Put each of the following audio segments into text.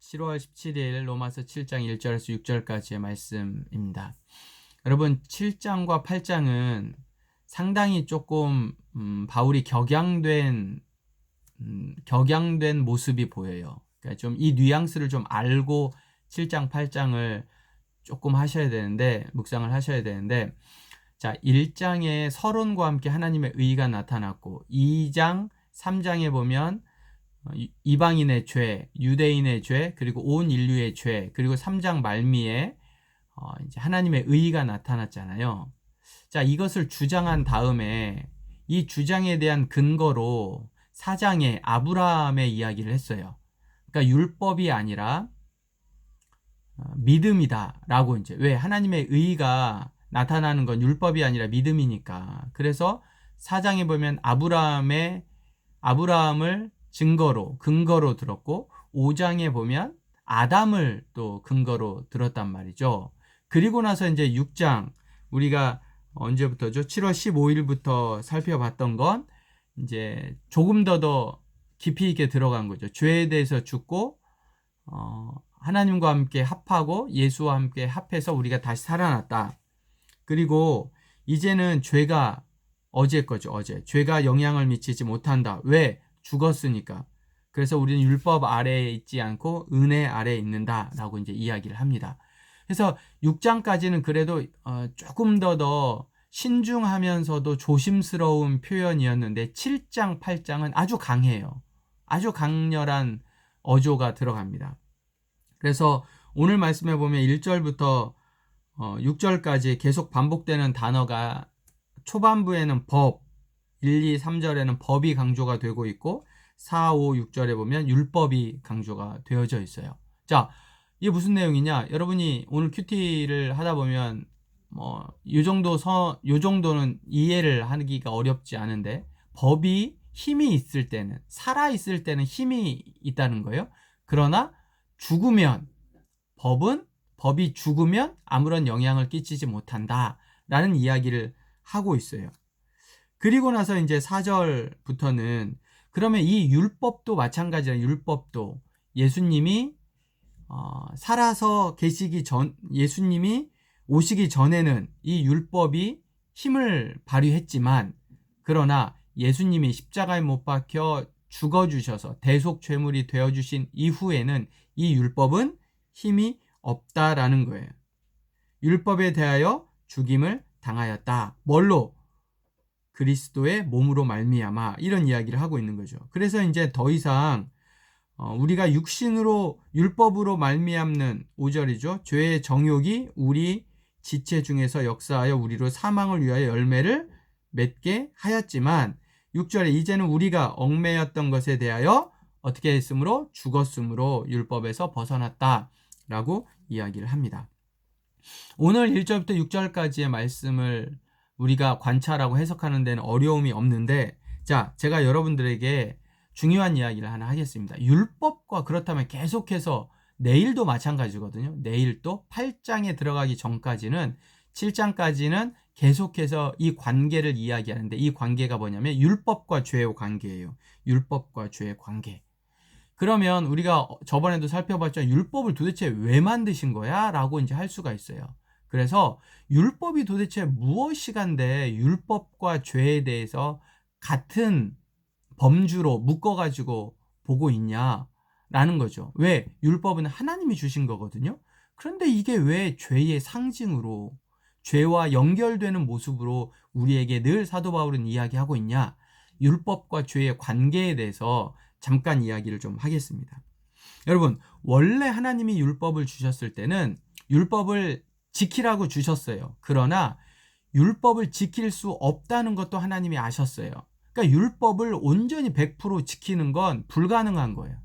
7월 17일 로마서 7장 1절에서 6절까지의 말씀입니다. 여러분 7장과 8장은 상당히 조금 바울이 격양된 모습이 보여요. 그러니까 좀 이 뉘앙스를 좀 알고 7장 8장을 조금 하셔야 되는데, 묵상을 하셔야 되는데, 자, 1장에 서론과 함께 하나님의 의가 나타났고, 2장 3장에 보면 이방인의 죄, 유대인의 죄, 그리고 온 인류의 죄, 그리고 3장 말미에 이제 하나님의 의가 나타났잖아요. 자, 이것을 주장한 다음에 이 주장에 대한 근거로 4장에 아브라함의 이야기를 했어요. 그러니까 율법이 아니라 믿음이다라고, 이제 왜 하나님의 의가 나타나는 건 율법이 아니라 믿음이니까. 그래서 4장에 보면 아브라함을 근거로 들었고, 5장에 보면 아담을 또 근거로 들었단 말이죠. 그리고 나서 이제 6장, 우리가 언제부터죠? 7월 15일부터 살펴봤던 건 이제 조금 더 깊이 있게 들어간 거죠. 죄에 대해서 죽고 하나님과 함께 합하고 예수와 함께 합해서 우리가 다시 살아났다. 그리고 이제는 죄가 어제 거죠. 어제 죄가 영향을 미치지 못한다. 왜? 죽었으니까. 그래서 우리는 율법 아래에 있지 않고 은혜 아래에 있는다 라고 이제 이야기를 합니다. 그래서 6장까지는 그래도 조금 더 신중하면서도 조심스러운 표현이었는데, 7장 8장은 아주 강해요. 아주 강렬한 어조가 들어갑니다. 그래서 오늘 말씀해 보면 1절부터 6절까지 계속 반복되는 단어가, 초반부에는 법, 1, 2, 3절에는 법이 강조가 되고 있고 4, 5, 6절에 보면 율법이 강조가 되어져 있어요. 자, 이게 무슨 내용이냐? 여러분이 오늘 큐티를 하다 보면 요 정도는 이해를 하기가 어렵지 않은데, 법이 힘이 있을 때는, 살아 있을 때는 힘이 있다는 거예요. 그러나 법이 죽으면 아무런 영향을 끼치지 못한다라는 이야기를 하고 있어요. 그리고 나서 이제 4절부터는, 그러면 이 율법도 마찬가지라, 율법도 예수님이 살아서 예수님이 오시기 전에는 이 율법이 힘을 발휘했지만, 그러나 예수님이 십자가에 못 박혀 죽어주셔서 대속죄물이 되어주신 이후에는 이 율법은 힘이 없다라는 거예요. 율법에 대하여 죽임을 당하였다. 뭘로? 그리스도의 몸으로 말미암아, 이런 이야기를 하고 있는 거죠. 그래서 이제 더 이상 우리가 육신으로 율법으로 말미암는, 5절이죠. 죄의 정욕이 우리 지체 중에서 역사하여 우리로 사망을 위하여 열매를 맺게 하였지만, 6절에 이제는 우리가 얽매였던 것에 대하여 어떻게 했으므로? 죽었으므로 율법에서 벗어났다 라고 이야기를 합니다. 오늘 1절부터 6절까지의 말씀을 우리가 관찰하고 해석하는 데는 어려움이 없는데, 자, 제가 여러분들에게 중요한 이야기를 하나 하겠습니다. 율법과, 그렇다면 계속해서 내일도 마찬가지거든요. 내일도 8장에 들어가기 전까지는, 7장까지는 계속해서 이 관계를 이야기하는데, 이 관계가 뭐냐면 율법과 죄의 관계예요. 율법과 죄의 관계. 그러면 우리가 저번에도 살펴봤죠. 율법을 도대체 왜 만드신 거야? 라고 이제 할 수가 있어요. 그래서 율법이 도대체 무엇이간데 율법과 죄에 대해서 같은 범주로 묶어가지고 보고 있냐라는 거죠. 왜? 율법은 하나님이 주신 거거든요. 그런데 이게 왜 죄의 상징으로, 죄와 연결되는 모습으로 우리에게 늘 사도 바울은 이야기하고 있냐? 율법과 죄의 관계에 대해서 잠깐 이야기를 좀 하겠습니다. 여러분, 원래 하나님이 율법을 주셨을 때는 율법을 지키라고 주셨어요. 그러나 율법을 지킬 수 없다는 것도 하나님이 아셨어요. 그러니까 율법을 온전히 100% 지키는 건 불가능한 거예요.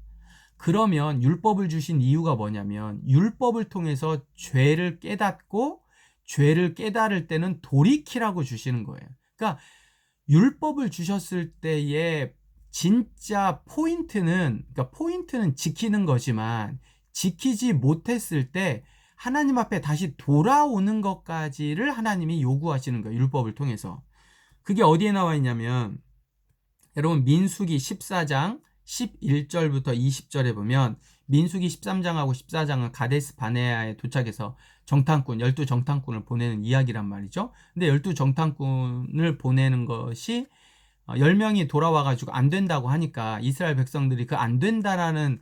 그러면 율법을 주신 이유가 뭐냐면, 율법을 통해서 죄를 깨닫고, 죄를 깨달을 때는 돌이키라고 주시는 거예요. 그러니까 율법을 주셨을 때의 진짜 포인트는 지키는 거지만, 지키지 못했을 때 하나님 앞에 다시 돌아오는 것까지를 하나님이 요구하시는 거예요. 율법을 통해서. 그게 어디에 나와 있냐면, 여러분 민수기 14장 11절부터 20절에 보면, 민수기 13장하고 14장은 가데스 바네아에 도착해서 정탐꾼, 12정탐꾼을 보내는 이야기란 말이죠. 근데 12정탐꾼을 보내는 것이 10명이 돌아와가지고 안 된다고 하니까 이스라엘 백성들이 그 안 된다라는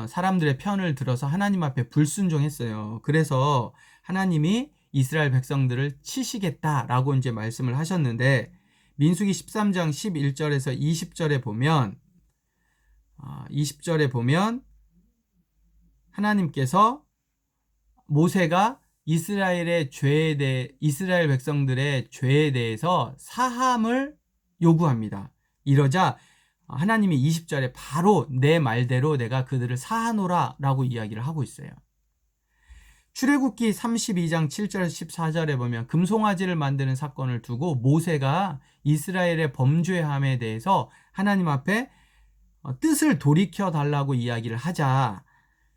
사람들의 편을 들어서 하나님 앞에 불순종했어요. 그래서 하나님이 이스라엘 백성들을 치시겠다라고 이제 말씀을 하셨는데, 민수기 13장 11절에서 20절에 보면, 20절에 보면 하나님께서 모세가 이스라엘 백성들의 죄에 대해서 사함을 요구합니다. 이러자 하나님이 20절에 바로 내 말대로 내가 그들을 사하노라 라고 이야기를 하고 있어요. 출애굽기 32장 7절에서 14절에 보면 금송아지를 만드는 사건을 두고 모세가 이스라엘의 범죄함에 대해서 하나님 앞에 뜻을 돌이켜 달라고 이야기를 하자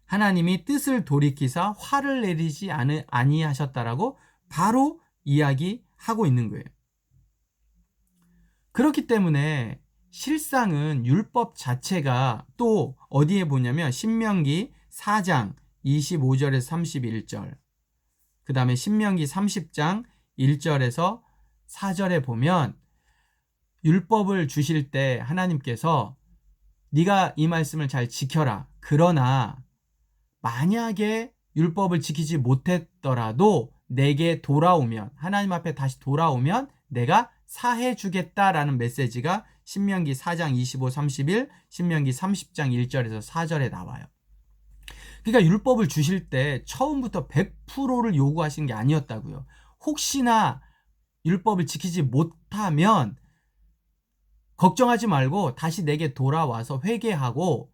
하나님이 뜻을 돌이키사 화를 내리지 아니하셨다라고 바로 이야기하고 있는 거예요. 그렇기 때문에 실상은 율법 자체가 또 어디에 보냐면 신명기 4장 25절에서 31절, 그 다음에 신명기 30장 1절에서 4절에 보면 율법을 주실 때 하나님께서 네가 이 말씀을 잘 지켜라. 그러나 만약에 율법을 지키지 못했더라도 내게 돌아오면, 하나님 앞에 다시 돌아오면 내가 사해 주겠다라는 메시지가 신명기 4장 25, 31, 신명기 30장 1절에서 4절에 나와요. 그러니까 율법을 주실 때 처음부터 100%를 요구하신 게 아니었다고요. 혹시나 율법을 지키지 못하면 걱정하지 말고 다시 내게 돌아와서 회개하고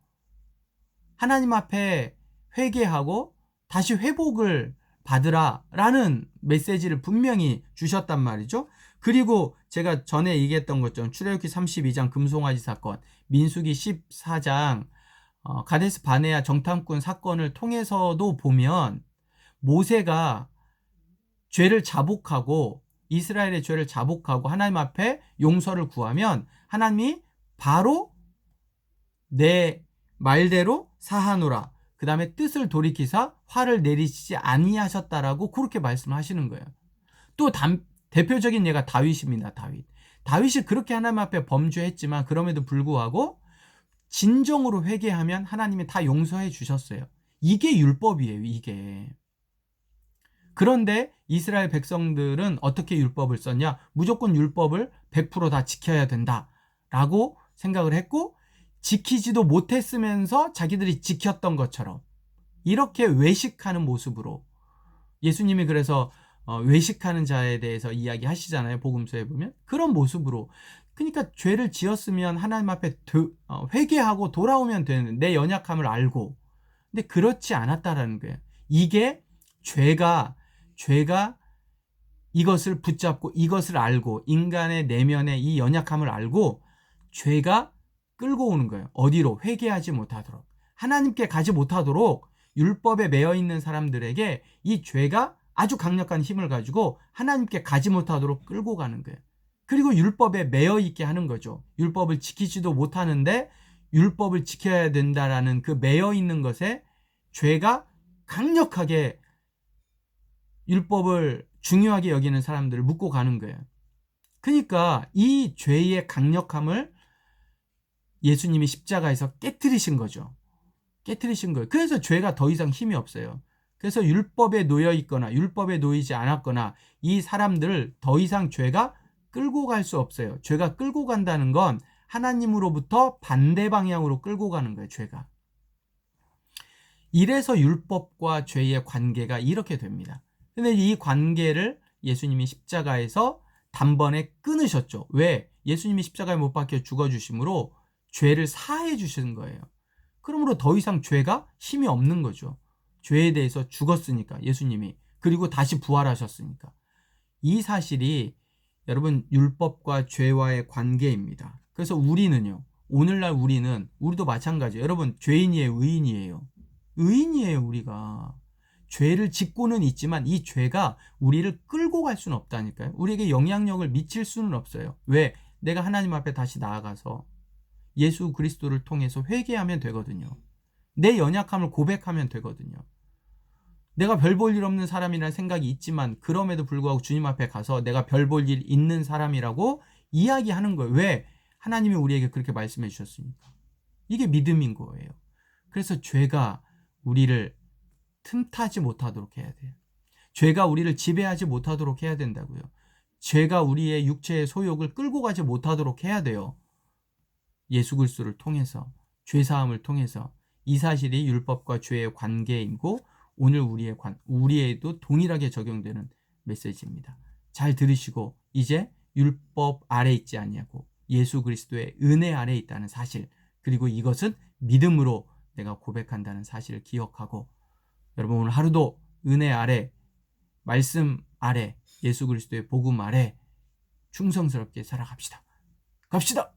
하나님 앞에 회개하고 다시 회복을 받으라 라는 메시지를 분명히 주셨단 말이죠. 그리고 제가 전에 얘기했던 것처럼 출애굽기 32장 금송아지 사건, 민수기 14장 가데스 바네아 정탐꾼 사건을 통해서도 보면 모세가 죄를 자복하고 이스라엘의 죄를 자복하고 하나님 앞에 용서를 구하면 하나님이 바로 내 말대로 사하노라, 그 다음에 뜻을 돌이키사 화를 내리시지 아니하셨다라고 그렇게 말씀하시는 거예요. 또 대표적인 예가 다윗입니다. 다윗이 그렇게 하나님 앞에 범죄했지만 그럼에도 불구하고 진정으로 회개하면 하나님이 다 용서해 주셨어요. 이게 율법이에요. 이게. 그런데 이스라엘 백성들은 어떻게 율법을 썼냐? 무조건 율법을 100% 지켜야 된다라고 생각을 했고, 지키지도 못했으면서 자기들이 지켰던 것처럼 이렇게 외식하는 모습으로, 예수님이 그래서 외식하는 자에 대해서 이야기하시잖아요. 복음서에 보면 그런 모습으로, 그러니까 죄를 지었으면 하나님 앞에 회개하고 돌아오면 되는, 내 연약함을 알고. 근데 그렇지 않았다라는 거예요. 이게 죄가 이것을 붙잡고 이것을 알고, 인간의 내면의 이 연약함을 알고 죄가 끌고 오는 거예요. 어디로? 회개하지 못하도록, 하나님께 가지 못하도록 율법에 매여 있는 사람들에게 이 죄가 아주 강력한 힘을 가지고 하나님께 가지 못하도록 끌고 가는 거예요. 그리고 율법에 매여 있게 하는 거죠. 율법을 지키지도 못하는데 율법을 지켜야 된다라는 그 매여 있는 것에 죄가 강력하게 율법을 중요하게 여기는 사람들을 묶고 가는 거예요. 그러니까 이 죄의 강력함을 예수님이 십자가에서 깨트리신 거죠. 깨트리신 거예요. 그래서 죄가 더 이상 힘이 없어요. 그래서 율법에 놓여 있거나 율법에 놓이지 않았거나 이 사람들을 더 이상 죄가 끌고 갈 수 없어요. 죄가 끌고 간다는 건 하나님으로부터 반대 방향으로 끌고 가는 거예요. 죄가. 이래서 율법과 죄의 관계가 이렇게 됩니다. 근데 이 관계를 예수님이 십자가에서 단번에 끊으셨죠. 왜? 예수님이 십자가에 못 박혀 죽어주심으로 죄를 사해 주시는 거예요. 그러므로 더 이상 죄가 힘이 없는 거죠. 죄에 대해서 죽었으니까, 예수님이. 그리고 다시 부활하셨으니까. 이 사실이 여러분 율법과 죄와의 관계입니다. 그래서 우리는요, 오늘날 우리도 마찬가지예요. 여러분, 죄인이에요, 의인이에요? 의인이에요. 우리가 죄를 짓고는 있지만 이 죄가 우리를 끌고 갈 수는 없다니까요. 우리에게 영향력을 미칠 수는 없어요. 왜? 내가 하나님 앞에 다시 나아가서 예수 그리스도를 통해서 회개하면 되거든요. 내 연약함을 고백하면 되거든요. 내가 별 볼 일 없는 사람이라는 생각이 있지만 그럼에도 불구하고 주님 앞에 가서 내가 별 볼 일 있는 사람이라고 이야기하는 거예요. 왜? 하나님이 우리에게 그렇게 말씀해 주셨으니까. 이게 믿음인 거예요. 그래서 죄가 우리를 틈타지 못하도록 해야 돼요. 죄가 우리를 지배하지 못하도록 해야 된다고요. 죄가 우리의 육체의 소욕을 끌고 가지 못하도록 해야 돼요. 예수 그리스도를 통해서, 죄사함을 통해서. 이 사실이 율법과 죄의 관계이고 오늘 우리에도 동일하게 적용되는 메시지입니다. 잘 들으시고 이제 율법 아래 있지 않냐고, 예수 그리스도의 은혜 아래 있다는 사실, 그리고 이것은 믿음으로 내가 고백한다는 사실을 기억하고, 여러분 오늘 하루도 은혜 아래, 말씀 아래, 예수 그리스도의 복음 아래 충성스럽게 살아갑시다. 갑시다.